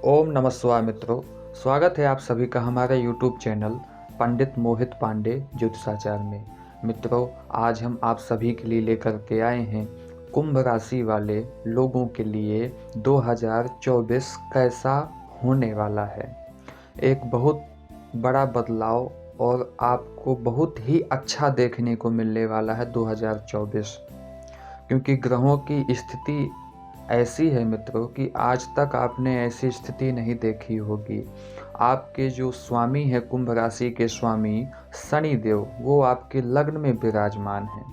ओम नमः शिवाय मित्रों, स्वागत है आप सभी का हमारे YouTube चैनल पंडित मोहित पांडे ज्योतिषाचार में। मित्रों, आज हम आप सभी के लिए लेकर के आए हैं कुंभ राशि वाले लोगों के लिए 2024 कैसा होने वाला है। एक बहुत बड़ा बदलाव और आपको बहुत ही अच्छा देखने को मिलने वाला है 2024, क्योंकि ग्रहों की स्थिति ऐसी है मित्रों कि आज तक आपने ऐसी स्थिति नहीं देखी होगी। आपके जो स्वामी है, कुंभ राशि के स्वामी शनि देव, वो आपके लग्न में विराजमान है।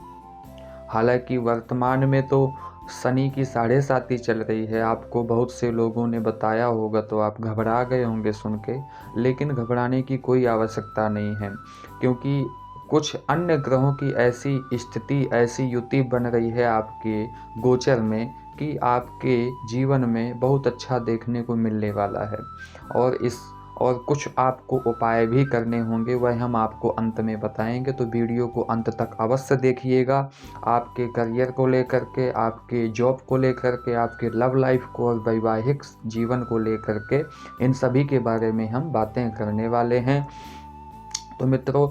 हालांकि वर्तमान में तो शनि की 7.5 चल रही है। आपको बहुत से लोगों ने बताया होगा तो आप घबरा गए होंगे सुन के, लेकिन घबराने की कोई आवश्यकता नहीं है, क्योंकि कुछ अन्य ग्रहों की ऐसी स्थिति, ऐसी युति बन रही है आपके गोचर में कि आपके जीवन में बहुत अच्छा देखने को मिलने वाला है। और कुछ आपको उपाय भी करने होंगे, वह हम आपको अंत में बताएंगे, तो वीडियो को अंत तक अवश्य देखिएगा। आपके करियर को लेकर के, आपके जॉब को लेकर के, आपके लव लाइफ को और वैवाहिक जीवन को लेकर के, इन सभी के बारे में हम बातें करने वाले हैं। तो मित्रों,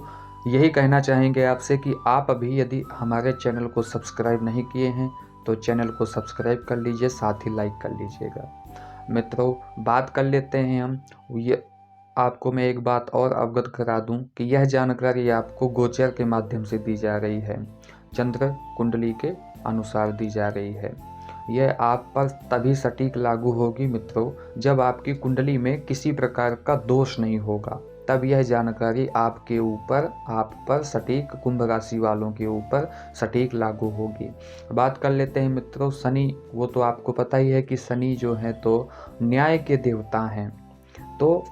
यही कहना चाहेंगे आपसे कि आप अभी यदि हमारे चैनल को सब्सक्राइब नहीं किए हैं तो चैनल को सब्सक्राइब कर लीजिए, साथ ही लाइक कर लीजिएगा। मित्रों, बात कर लेते हैं हम। ये आपको मैं एक बात और अवगत करा दूं कि यह जानकारी आपको गोचर के माध्यम से दी जा रही है, चंद्र कुंडली के अनुसार दी जा रही है। यह आप पर तभी सटीक लागू होगी मित्रों जब आपकी कुंडली में किसी प्रकार का दोष नहीं होगा, तब यह जानकारी आपके ऊपर, आप पर सटीक, कुंभ राशि वालों के ऊपर सटीक लागू होगी। बात कर लेते हैं मित्रों शनि। वो तो आपको पता ही है कि शनि जो है तो न्याय के देवता हैं। तो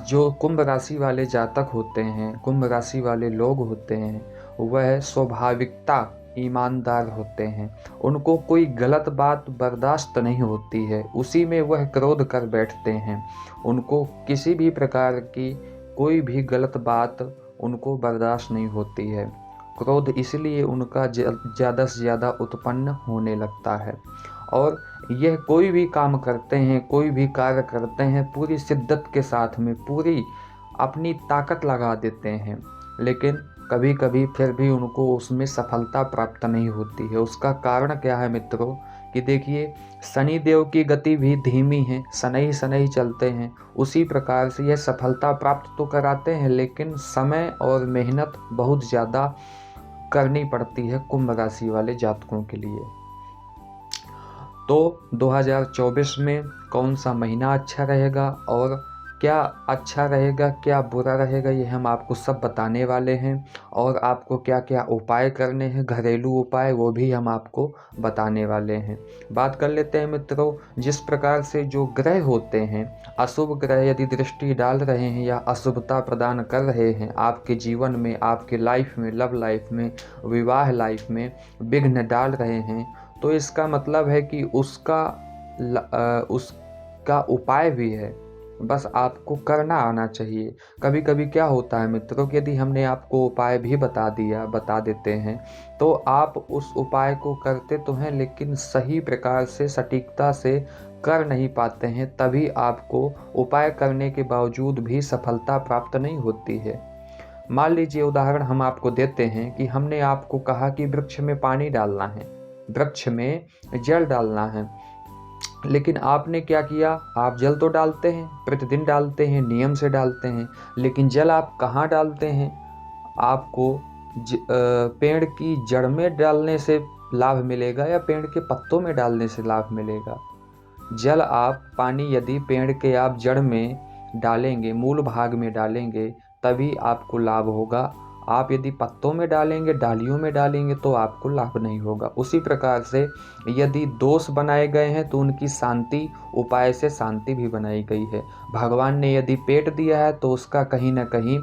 जो कुंभ राशि वाले जातक होते हैं, कुंभ राशि वाले लोग होते हैं, वह स्वाभाविकता ईमानदार होते हैं। उनको कोई गलत बात बर्दाश्त नहीं होती है, उसी में वह क्रोध कर बैठते हैं। उनको किसी भी प्रकार की कोई भी गलत बात उनको बर्दाश्त नहीं होती है। क्रोध इसलिए उनका ज़्यादा से ज़्यादा उत्पन्न होने लगता है, और यह कोई भी काम करते हैं, कोई भी कार्य करते हैं, पूरी शिद्दत के साथ में पूरी अपनी ताकत लगा देते हैं, लेकिन कभी कभी फिर भी उनको उसमें सफलता प्राप्त नहीं होती है। उसका कारण क्या है मित्रों कि देखिए, शनि देव की गति भी धीमी है, शनै शनै चलते हैं। उसी प्रकार से यह सफलता प्राप्त तो कराते हैं, लेकिन समय और मेहनत बहुत ज़्यादा करनी पड़ती है कुंभ राशि वाले जातकों के लिए। तो 2024 में कौन सा महीना अच्छा रहेगा और क्या अच्छा रहेगा, क्या बुरा रहेगा, ये हम आपको सब बताने वाले हैं। और आपको क्या क्या उपाय करने हैं, घरेलू उपाय, वो भी हम आपको बताने वाले हैं। बात कर लेते हैं मित्रों, जिस प्रकार से जो ग्रह होते हैं, अशुभ ग्रह यदि दृष्टि डाल रहे हैं या अशुभता प्रदान कर रहे हैं आपके जीवन में, आपके लाइफ में, लव लाइफ में, विवाह लाइफ में विघ्न डाल रहे हैं, तो इसका मतलब है कि उसका उपाय भी है, बस आपको करना आना चाहिए। कभी कभी क्या होता है मित्रों कि यदि हमने आपको उपाय भी बता देते हैं, तो आप उस उपाय को करते तो हैं, लेकिन सही प्रकार से, सटीकता से कर नहीं पाते हैं, तभी आपको उपाय करने के बावजूद भी सफलता प्राप्त नहीं होती है। मान लीजिए, उदाहरण हम आपको देते हैं कि हमने आपको कहा कि वृक्ष में पानी डालना है, वृक्ष में जल डालना है, लेकिन आपने क्या किया, आप जल तो डालते हैं, प्रतिदिन डालते हैं, नियम से डालते हैं, लेकिन जल आप कहाँ डालते हैं? आपको पेड़ की जड़ में डालने से लाभ मिलेगा या पेड़ के पत्तों में डालने से लाभ मिलेगा? जल आप, पानी यदि पेड़ के आप जड़ में डालेंगे, मूल भाग में डालेंगे, तभी आपको लाभ होगा। आप यदि पत्तों में डालेंगे, डालियों में डालेंगे, तो आपको लाभ नहीं होगा। उसी प्रकार से यदि दोष बनाए गए हैं तो उनकी शांति, उपाय से शांति भी बनाई गई है। भगवान ने यदि पेट दिया है तो उसका कहीं ना कहीं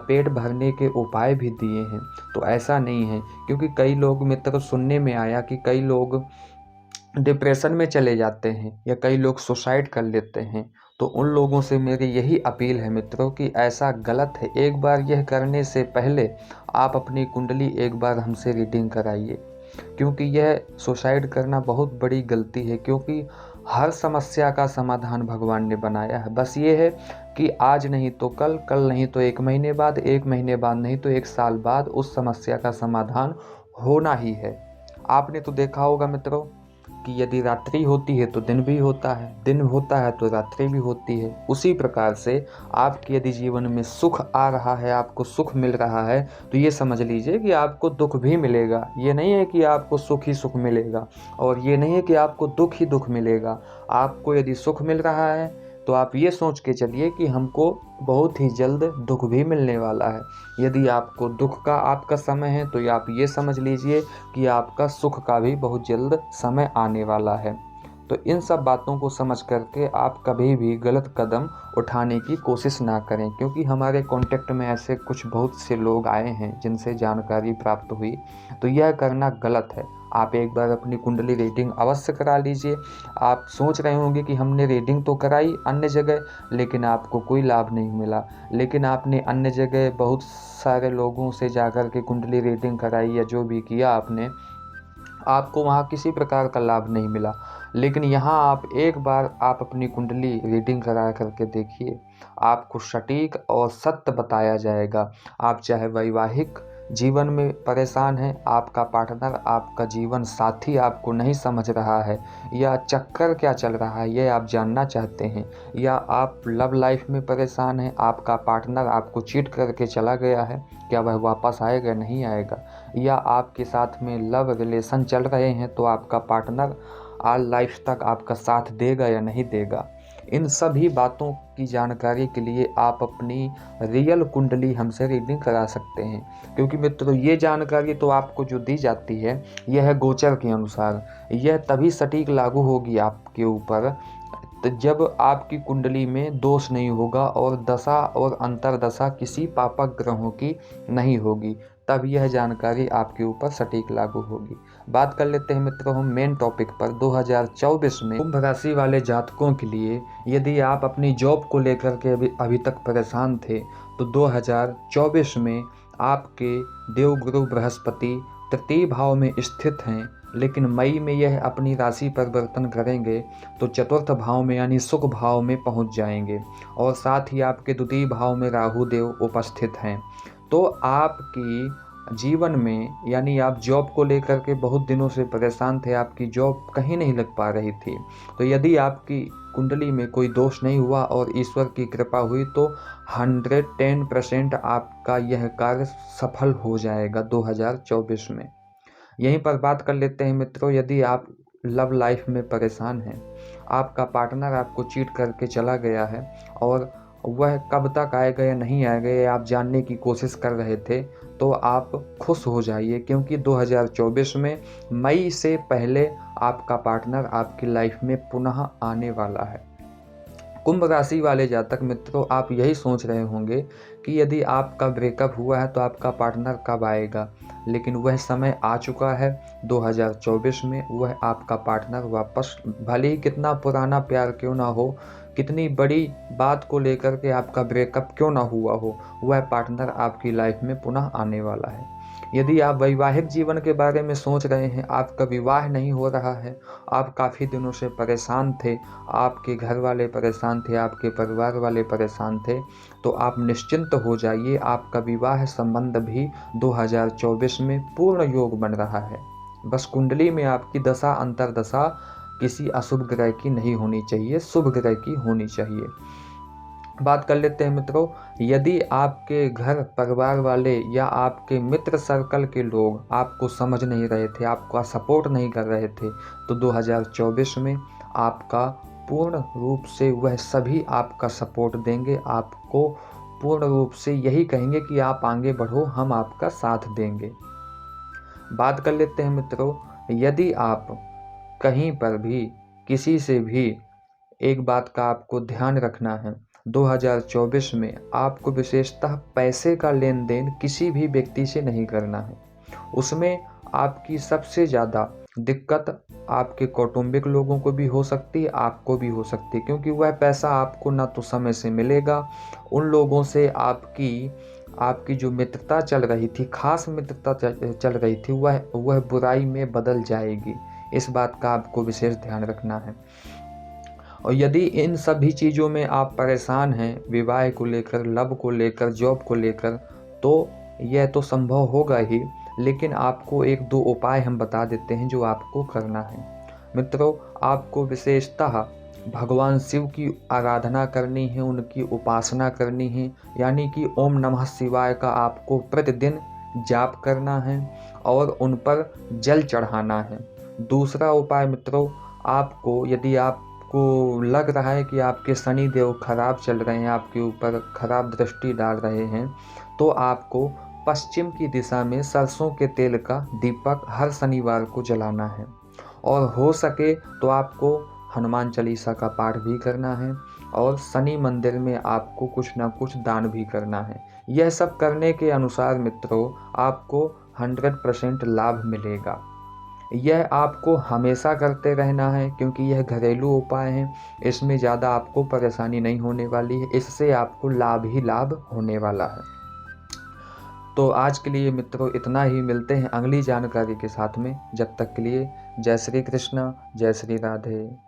पेट भरने के उपाय भी दिए हैं। तो ऐसा नहीं है, क्योंकि कई लोग, मित्र, सुनने में आया कि कई लोग डिप्रेशन में चले जाते हैं या कई लोग सुसाइड कर लेते हैं। तो उन लोगों से मेरी यही अपील है मित्रों कि ऐसा गलत है। एक बार यह करने से पहले आप अपनी कुंडली एक बार हमसे रीडिंग कराइए, क्योंकि यह सुसाइड करना बहुत बड़ी गलती है। क्योंकि हर समस्या का समाधान भगवान ने बनाया है। बस ये है कि आज नहीं तो कल, कल नहीं तो 1 महीने बाद, 1 महीने बाद नहीं तो 1 साल बाद उस समस्या का समाधान होना ही है। आपने तो देखा होगा मित्रों कि यदि रात्रि होती है तो दिन भी होता है, दिन होता है तो रात्रि भी होती है। उसी प्रकार से आपके यदि जीवन में सुख आ रहा है, आपको सुख मिल रहा है, तो ये समझ लीजिए कि आपको दुख भी मिलेगा। ये नहीं है कि आपको सुख ही सुख मिलेगा, और ये नहीं है कि आपको दुख ही दुख मिलेगा। आपको यदि सुख मिल रहा है तो आप ये सोच के चलिए कि हमको बहुत ही जल्द दुख भी मिलने वाला है। यदि आपको दुख का आपका समय है तो आप ये समझ लीजिए कि आपका सुख का भी बहुत जल्द समय आने वाला है। तो इन सब बातों को समझ करके आप कभी भी गलत कदम उठाने की कोशिश ना करें, क्योंकि हमारे कांटेक्ट में ऐसे कुछ बहुत से लोग आए हैं जिनसे जानकारी प्राप्त हुई, तो यह करना गलत है। आप एक बार अपनी कुंडली रीडिंग अवश्य करा लीजिए। आप सोच रहे होंगे कि हमने रीडिंग तो कराई अन्य जगह, लेकिन आपको कोई लाभ नहीं मिला। लेकिन आपने अन्य जगह बहुत सारे लोगों से जाकर के कुंडली रीडिंग कराई या जो भी किया आपने, आपको वहाँ किसी प्रकार का लाभ नहीं मिला। लेकिन यहाँ आप एक बार आप अपनी कुंडली रीडिंग करा करके देखिए, आपको सटीक और सत्य बताया जाएगा। आप चाहे वैवाहिक जीवन में परेशान हैं, आपका पार्टनर, आपका जीवन साथी आपको नहीं समझ रहा है, या चक्कर क्या चल रहा है ये आप जानना चाहते हैं, या आप लव लाइफ में परेशान हैं, आपका पार्टनर आपको चीट करके चला गया है, क्या वह वापस आएगा नहीं आएगा, या आपके साथ में लव रिलेशन चल रहे हैं तो आपका पार्टनर ऑल लाइफ तक आपका साथ देगा या नहीं देगा। इन सभी बातों की जानकारी के लिए आप अपनी रियल कुंडली हमसे रीडिंग करा सकते हैं, क्योंकि मित्रों ये जानकारी तो आपको जो दी जाती है यह है गोचर के अनुसार। यह तभी सटीक लागू होगी आपके ऊपर तो जब आपकी कुंडली में दोष नहीं होगा और दशा और अंतरदशा किसी पापक ग्रहों की नहीं होगी, तब यह जानकारी आपके ऊपर सटीक लागू होगी। बात कर लेते हैं मित्रों हम मेन टॉपिक पर। 2024 में कुंभ राशि वाले जातकों के लिए यदि आप अपनी जॉब को लेकर के अभी तक परेशान थे, तो 2024 में आपके देवगुरु बृहस्पति तृतीय भाव में स्थित हैं, लेकिन मई में यह अपनी राशि परिवर्तन करेंगे तो चतुर्थ भाव में यानी सुख भाव में पहुंच जाएंगे, और साथ ही आपके द्वितीय भाव में राहु देव उपस्थित हैं। तो आपकी जीवन में यानी आप जॉब को लेकर के बहुत दिनों से परेशान थे, आपकी जॉब कहीं नहीं लग पा रही थी, तो यदि आपकी कुंडली में कोई दोष नहीं हुआ और ईश्वर की कृपा हुई तो 110% आपका यह कार्य सफल हो जाएगा 2024 में। यहीं पर बात कर लेते हैं मित्रों, यदि आप लव लाइफ में परेशान हैं, आपका पार्टनर आपको चीट करके चला गया है और वह कब तक आएगा या नहीं आएगा ये आप जानने की कोशिश कर रहे थे, तो आप खुश हो जाइए, क्योंकि 2024 में मई से पहले आपका पार्टनर आपकी लाइफ में पुनः आने वाला है। कुंभ राशि वाले जातक मित्रों, आप यही सोच रहे होंगे कि यदि आपका ब्रेकअप हुआ है तो आपका पार्टनर कब आएगा, लेकिन वह समय आ चुका है। 2024 में वह आपका पार्टनर वापस, भले ही कितना पुराना प्यार क्यों ना हो, कितनी बड़ी बात को लेकर के आपका ब्रेकअप क्यों ना हुआ हो, वह पार्टनर आपकी लाइफ में पुनः आने वाला है। यदि आप वैवाहिक जीवन के बारे में सोच रहे हैं, आपका विवाह नहीं हो रहा है, आप काफ़ी दिनों से परेशान थे, आपके घर वाले परेशान थे, आपके परिवार वाले परेशान थे, तो आप निश्चिंत हो जाइए, आपका विवाह संबंध भी 2024 में पूर्ण योग बन रहा है। बस कुंडली में आपकी दशा अंतरदशा किसी अशुभ ग्रह की नहीं होनी चाहिए, शुभ ग्रह की होनी चाहिए। बात कर लेते हैं मित्रों, यदि आपके घर परिवार वाले या आपके मित्र सर्कल के लोग आपको समझ नहीं रहे थे, आपका सपोर्ट नहीं कर रहे थे, तो 2024 में आपका पूर्ण रूप से वह सभी आपका सपोर्ट देंगे, आपको पूर्ण रूप से यही कहेंगे कि आप आगे बढ़ो, हम आपका साथ देंगे। बात कर लेते हैं मित्रों, यदि आप कहीं पर भी किसी से भी, एक बात का आपको ध्यान रखना है, 2024 में आपको विशेषतः पैसे का लेन देन किसी भी व्यक्ति से नहीं करना है। उसमें आपकी सबसे ज़्यादा दिक्कत आपके कौटुंबिक लोगों को भी हो सकती है, आपको भी हो सकती है, क्योंकि वह पैसा आपको ना तो समय से मिलेगा। उन लोगों से आपकी जो मित्रता चल रही थी, खास मित्रता चल रही थी, वह बुराई में बदल जाएगी। इस बात का आपको विशेष ध्यान रखना है। और यदि इन सभी चीज़ों में आप परेशान हैं, विवाह को लेकर, लव को लेकर, जॉब को लेकर, तो यह तो संभव होगा ही, लेकिन आपको 1-2 उपाय हम बता देते हैं जो आपको करना है। मित्रों, आपको विशेषतः भगवान शिव की आराधना करनी है, उनकी उपासना करनी है, यानी कि ओम नमः शिवाय का आपको प्रतिदिन जाप करना है और उन पर जल चढ़ाना है। दूसरा उपाय मित्रों, आपको यदि आपको लग रहा है कि आपके शनि देव खराब चल रहे हैं, आपके ऊपर खराब दृष्टि डाल रहे हैं, तो आपको पश्चिम की दिशा में सरसों के तेल का दीपक हर शनिवार को जलाना है और हो सके तो आपको हनुमान चालीसा का पाठ भी करना है और शनि मंदिर में आपको कुछ ना कुछ दान भी करना है। यह सब करने के अनुसार मित्रों आपको 100% लाभ मिलेगा। यह आपको हमेशा करते रहना है क्योंकि यह घरेलू उपाय है, इसमें ज़्यादा आपको परेशानी नहीं होने वाली है, इससे आपको लाभ ही लाभ होने वाला है। तो आज के लिए मित्रों इतना ही, मिलते हैं अगली जानकारी के साथ में। जब तक के लिए जय श्री कृष्ण, जय श्री राधे।